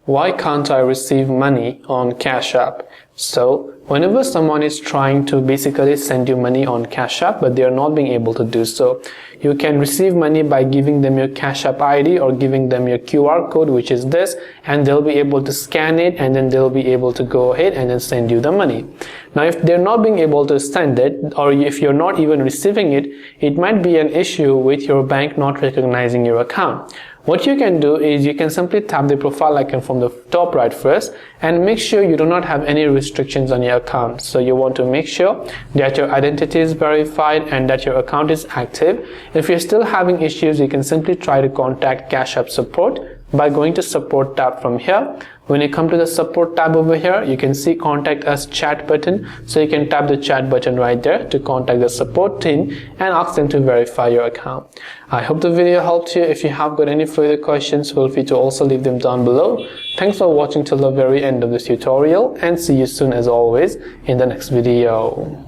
Why can't I receive money on Cash App? So whenever someone is trying to basically send you money on Cash App but they are not being able to do so, you can receive money by giving them your Cash App ID or giving them your QR code, which is this, and they'll be able to scan it and then they'll be able to go ahead and then send you the money. Now if they're not being able to send it, or if you're not even receiving it, it might be an issue with your bank not recognizing your account. What you can do is you can simply tap the profile icon from the top right first and make sure you do not have any restrictions on your account. So you want to make sure that your identity is verified and that your account is active. If you're still having issues, you can simply try to contact Cash App support by going to support tab from here. When you come to the support tab over here, you can see contact us chat button. So you can tap the chat button right there to contact the support team and ask them to verify your account. I hope the video helped you. If you have got any further questions, feel free to also leave them down below. Thanks for watching till the very end of this tutorial, and see you soon as always in the next video.